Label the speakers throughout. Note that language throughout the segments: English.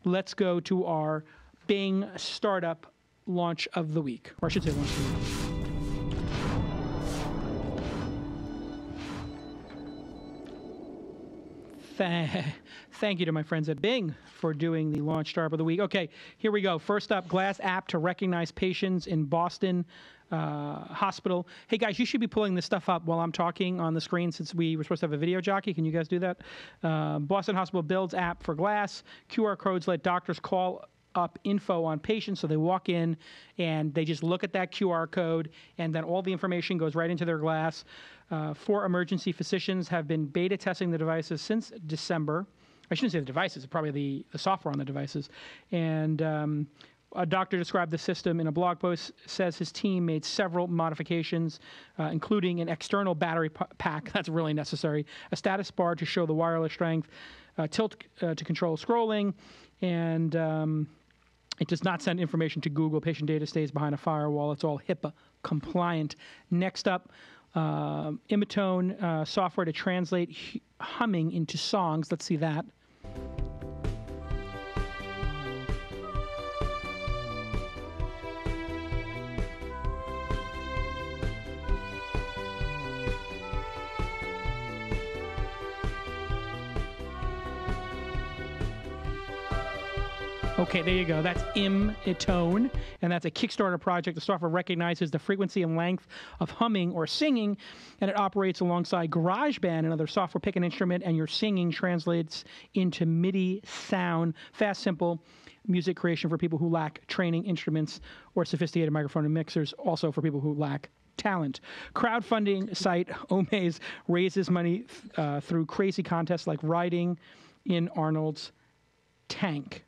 Speaker 1: let's go to our Bing startup launch of the week, or I should say launch of the week. Thank you to my friends at Bing for doing the launch startup of the week. Okay, here we go. First up, Glass app to recognize patients in Boston hospital. Hey guys, you should be pulling this stuff up while I'm talking on the screen since we were supposed to have a video jockey. Can you guys do that? Boston Hospital builds app for Glass. QR codes let doctors call up info on patients, so they walk in and they just look at that QR code, and then all the information goes right into their Glass. 4 emergency physicians have been beta testing the devices since December. I shouldn't say the devices, it's probably the software on the devices. And a doctor described the system in a blog post, says his team made several modifications, including an external battery pack, that's really necessary, a status bar to show the wireless strength, tilt to control scrolling, and it does not send information to Google. Patient data stays behind a firewall. It's all HIPAA compliant. Next up, Imitone software to translate humming into songs. Let's see that. Okay, there you go. That's Imitone, and that's a Kickstarter project. The software recognizes the frequency and length of humming or singing, and it operates alongside GarageBand and other software. Pick an instrument, and your singing translates into MIDI sound. Fast, simple music creation for people who lack training instruments or sophisticated microphone and mixers, also for people who lack talent. Crowdfunding site Omaze raises money through crazy contests like riding in Arnold's tank.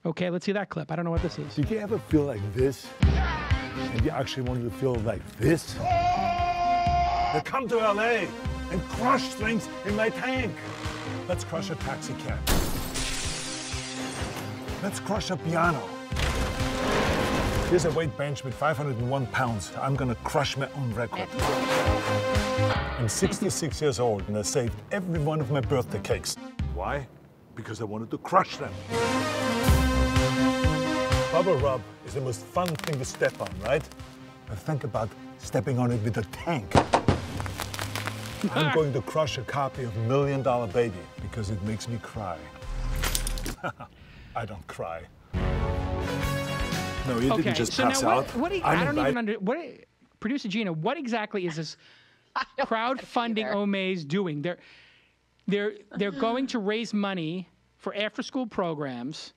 Speaker 1: Okay, let's see that clip. I don't know what this is.
Speaker 2: Did you ever feel like this? And you actually wanted to feel like this? Now come to LA and crush things in my tank. Let's crush a taxi cab. Let's crush a piano. Here's a weight bench with 501 pounds. I'm gonna crush my own record. I'm 66 years old and I saved every one of my birthday cakes. Why? Because I wanted to crush them. Bubble rub is the most fun thing to step on, right? But think about stepping on it with a tank. I'm going to crush a copy of $1 Million Baby because it makes me cry. I don't cry. No, you didn't just pass out.
Speaker 1: I don't even understand. Producer Gina, what exactly is this crowdfunding Omaze doing? They're going to raise money for after-school programs.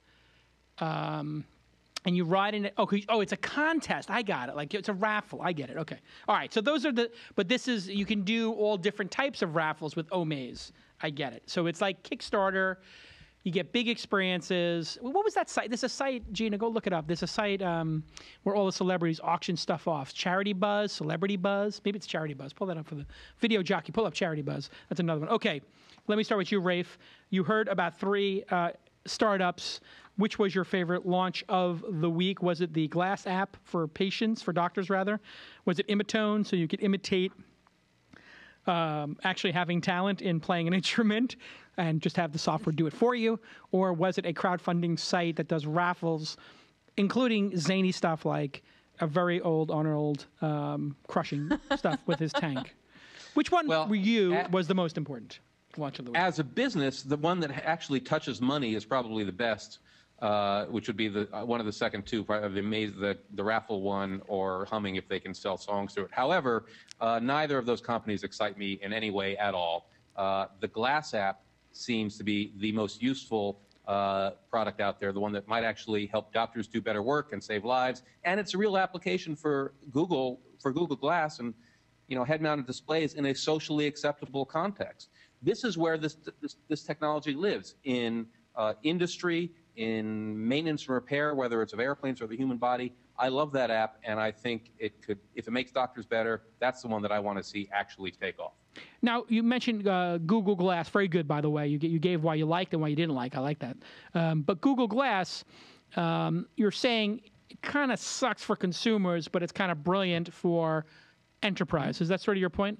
Speaker 1: And you ride in it. Okay. Oh, it's a contest. I got it. Like it's a raffle. I get it. Okay. All right. So those are but this is, you can do all different types of raffles with Omaze. I get it. So it's like Kickstarter. You get big experiences. What was that site? There's a site, Gina, go look it up. There's a site where all the celebrities auction stuff off. Charity Buzz, Celebrity Buzz. Maybe it's Charity Buzz. Pull that up for the video jockey. Pull up Charity Buzz. That's another one. Okay. Let me start with you, Rafe. You heard about 3 startups. Which was your favorite launch of the week? Was it the Glass app for patients, for doctors rather? Was it Imitone, so you could imitate actually having talent in playing an instrument and just have the software do it for you? Or was it a crowdfunding site that does raffles, including zany stuff like a very old Arnold crushing stuff with his tank? Which one for you was the most important launch of the week?
Speaker 3: As a business, the one that actually touches money is probably the best. Which would be one of the second 2, probably the raffle one or humming if they can sell songs through it. However, neither of those companies excite me in any way at all. The Glass app seems to be the most useful product out there, the one that might actually help doctors do better work and save lives. And it's a real application for Google Glass and head-mounted displays in a socially acceptable context. This is where this technology lives in industry, in maintenance and repair, whether it's of airplanes or the human body. I love that app, and I think it could, if it makes doctors better, that's the one that I want to see actually take off.
Speaker 1: Now, you mentioned Google Glass. Very good, by the way. You gave why you liked and why you didn't like. I like that. But Google Glass, you're saying it kind of sucks for consumers, but it's kind of brilliant for enterprise. Is that sort of your point?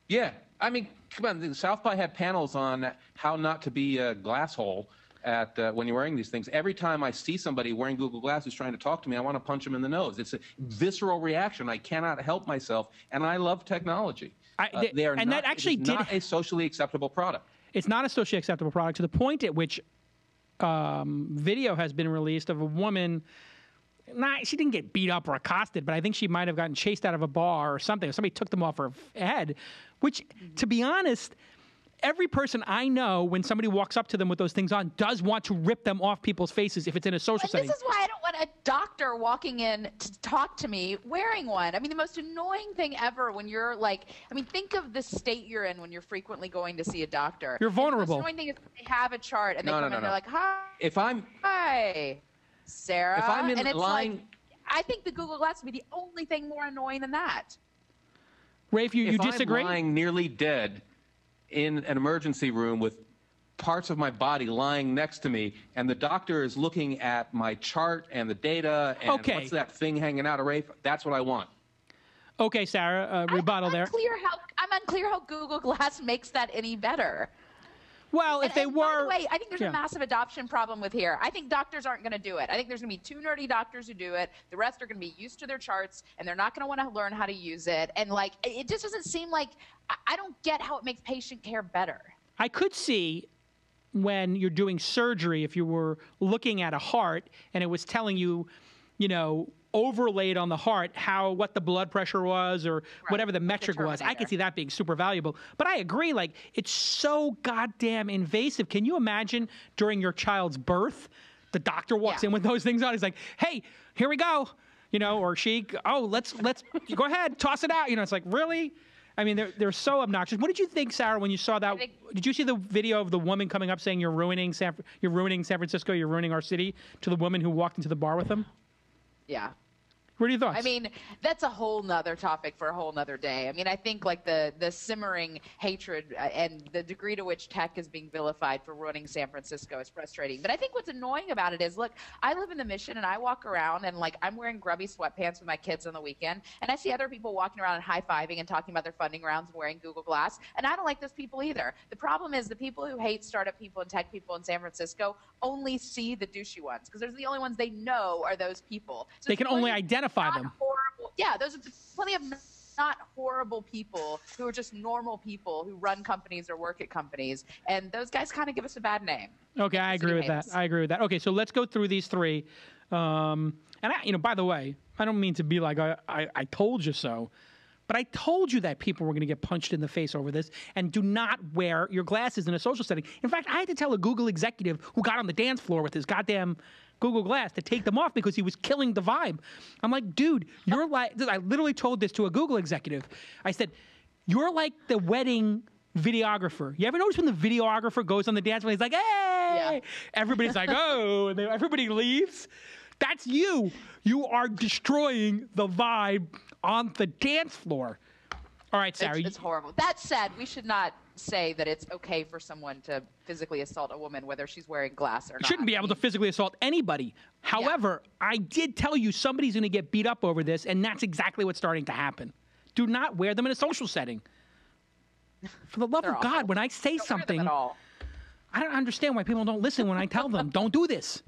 Speaker 3: Yeah. I mean, come on. South by had panels on how not to be a glass hole. at when you're wearing these things. Every time I see somebody wearing Google Glass who's trying to talk to me, I want to punch them in the nose. It's a visceral reaction. I cannot help myself, and I love technology. They are not a socially acceptable product.
Speaker 1: It's not a socially acceptable product to the point at which video has been released of a woman. She didn't get beat up or accosted, but I think she might have gotten chased out of a bar or something. Somebody took them off her head, which, to be honest, every person I know, when somebody walks up to them with those things on, does want to rip them off people's faces if it's in a social setting.
Speaker 4: This is why I don't want a doctor walking in to talk to me wearing one. I mean, the most annoying thing ever when you're like, I mean, think of the state you're in when you're frequently going to see a doctor.
Speaker 1: You're vulnerable.
Speaker 4: The most annoying thing is they have a chart and they come in and they're like, hi, Sarah.
Speaker 3: If I'm in
Speaker 4: and it's
Speaker 3: line,
Speaker 4: like, I think the Google Glass would be the only thing more annoying than that.
Speaker 1: Rafe, you disagree?
Speaker 3: If I'm lying nearly dead in an emergency room with parts of my body lying next to me, and the doctor is looking at my chart and the data and what's that thing hanging out of Rafe, that's what I want.
Speaker 1: Okay, Sarah, rebuttal there.
Speaker 4: I'm unclear how Google Glass makes that any better.
Speaker 1: Well, if they were...
Speaker 4: By the way, I think there's a massive adoption problem with here. I think doctors aren't going to do it. I think there's going to be 2 nerdy doctors who do it. The rest are going to be used to their charts, and they're not going to want to learn how to use it. And, like, it just doesn't seem like... I don't get how it makes patient care better.
Speaker 1: I could see when you're doing surgery, if you were looking at a heart and it was telling you, you know, overlaid on the heart what the blood pressure was or whatever the metric was. I could see that being super valuable. But I agree, like, it's so goddamn invasive. Can you imagine during your child's birth, the doctor walks in with those things on? He's like, hey, here we go. You know, or she, let's go ahead, toss it out. You know, it's like, really? I mean, they're so obnoxious. What did you think, Sarah, when you saw that? Did you see the video of the woman coming up saying you're ruining San Francisco, you're ruining our city, to the woman who walked into the bar with them?
Speaker 4: Yeah.
Speaker 1: What are your thoughts?
Speaker 4: I mean, that's a whole nother topic for a whole nother day. I mean, I think like the simmering hatred and the degree to which tech is being vilified for ruining San Francisco is frustrating. But I think what's annoying about it is, look, I live in the Mission and I walk around and like I'm wearing grubby sweatpants with my kids on the weekend, and I see other people walking around and high-fiving and talking about their funding rounds and wearing Google Glass, and I don't like those people either. The problem is the people who hate startup people and tech people in San Francisco only see the douchey ones because those are the only ones they know are those people. So
Speaker 1: they can only identify them.
Speaker 4: Horrible. Yeah, those are plenty of not horrible people who are just normal people who run companies or work at companies, and those guys kind of give us a bad name.
Speaker 1: Okay, I agree with that. I agree with that. Okay, so let's go through these 3. And by the way, I don't mean to be like I told you so, but I told you that people were going to get punched in the face over this, and do not wear your glasses in a social setting. In fact, I had to tell a Google executive who got on the dance floor with his goddamn Google Glass to take them off because he was killing the vibe. I'm like, dude, you're like, I literally told this to a Google executive. I said, you're like the wedding videographer. You ever notice when the videographer goes on the dance floor, he's like, hey, everybody's like, oh, and everybody leaves? That's you. You are destroying the vibe on the dance floor. All right, Sarah.
Speaker 4: It's horrible. That said, we should not say that it's okay for someone to physically assault a woman, whether she's wearing glass or not.
Speaker 1: Shouldn't be able to physically assault anybody. However, I did tell you somebody's going to get beat up over this, and that's exactly what's starting to happen. Do not wear them in a social setting. For the love of God, when I say something, I don't understand why people don't listen when I tell them, don't do this.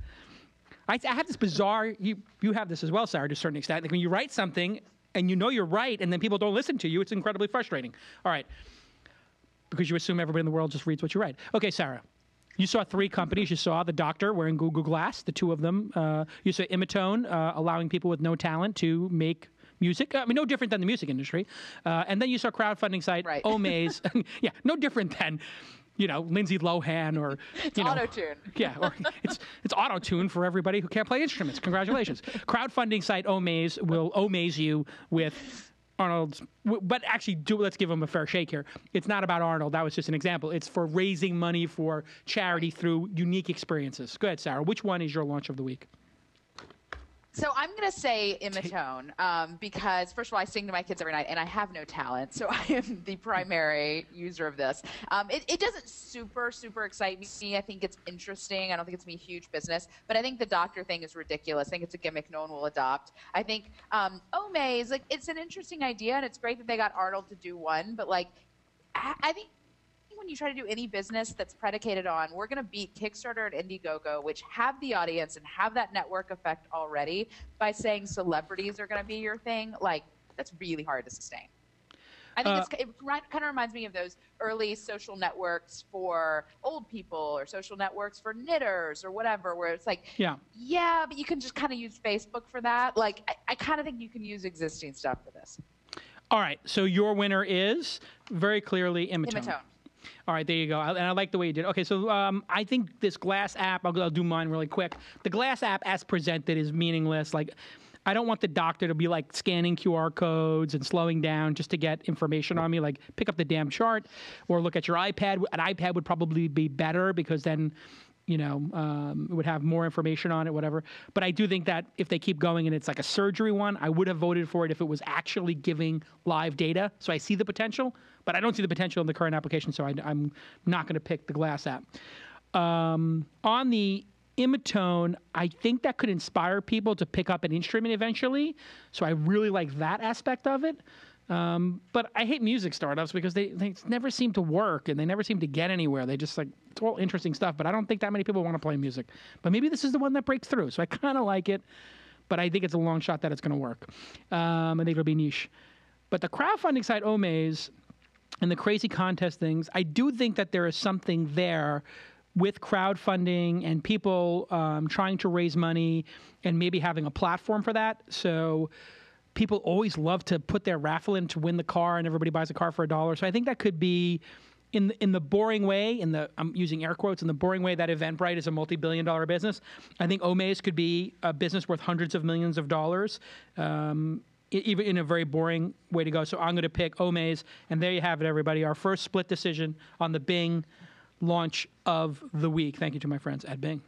Speaker 1: I have this bizarre, you have this as well, Sarah, to a certain extent. Like when you write something and you know you're right and then people don't listen to you, it's incredibly frustrating. All right. Because you assume everybody in the world just reads what you write. Okay, Sarah. You saw 3 companies. You saw the doctor wearing Google Glass, the 2 of them. You saw Imitone allowing people with no talent to make music. I mean, no different than the music industry. And then you saw crowdfunding site Omaze. Yeah, no different than, you know, Lindsay Lohan or
Speaker 4: it's auto-tune.
Speaker 1: Yeah, or it's auto-tune for everybody who can't play instruments. Congratulations. Crowdfunding site Omaze will Omaze you with Arnold's, but actually, let's give him a fair shake here. It's not about Arnold. That was just an example. It's for raising money for charity through unique experiences. Go ahead, Sarah. Which one is your launch of the week?
Speaker 4: So I'm going to say Imitone because, first of all, I sing to my kids every night, and I have no talent, so I am the primary user of this. It doesn't super excite me. I think it's interesting. I don't think it's going to be a huge business, but I think the doctor thing is ridiculous. I think it's a gimmick no one will adopt. I think Omaze, like, it's an interesting idea, and it's great that they got Arnold to do one, but, like, I think when you try to do any business that's predicated on, we're going to beat Kickstarter and Indiegogo, which have the audience and have that network effect already, by saying celebrities are going to be your thing, like, that's really hard to sustain. I think it kind of reminds me of those early social networks for old people or social networks for knitters or whatever, where it's like, yeah, but you can just kind of use Facebook for that. Like, I kind of think you can use existing stuff for this.
Speaker 1: All right, so your winner is very clearly Imitone.
Speaker 4: Imitone.
Speaker 1: All right, there you go. And I like the way you did. Okay, so I think this Glass app, I'll do mine really quick. The Glass app as presented is meaningless. Like, I don't want the doctor to be like scanning QR codes and slowing down just to get information on me. Like, pick up the damn chart or look at your iPad. An iPad would probably be better because then, you know, it would have more information on it, whatever. But I do think that if they keep going and it's like a surgery one, I would have voted for it if it was actually giving live data. So I see the potential, but I don't see the potential in the current application, so I'm not going to pick the Glass app. On the Imitone, I think that could inspire people to pick up an instrument eventually. So I really like that aspect of it. But I hate music startups because they never seem to work and they never seem to get anywhere. They just like, it's all interesting stuff, but I don't think that many people want to play music. But maybe this is the one that breaks through. So I kind of like it, but I think it's a long shot that it's going to work. I think it'll be niche. But the crowdfunding site, Omaze, and the crazy contest things, I do think that there is something there with crowdfunding and people trying to raise money and maybe having a platform for that. So people always love to put their raffle in to win the car, and everybody buys a car for $1. So I think that could be, in the boring way, I'm using air quotes, in the boring way that Eventbrite is a multi-billion-dollar business, I think Omaze could be a business worth hundreds of millions of dollars, even in a very boring way to go. So I'm going to pick Omaze, and there you have it, everybody. Our first split decision on the Bing launch of the week. Thank you to my friends at Bing.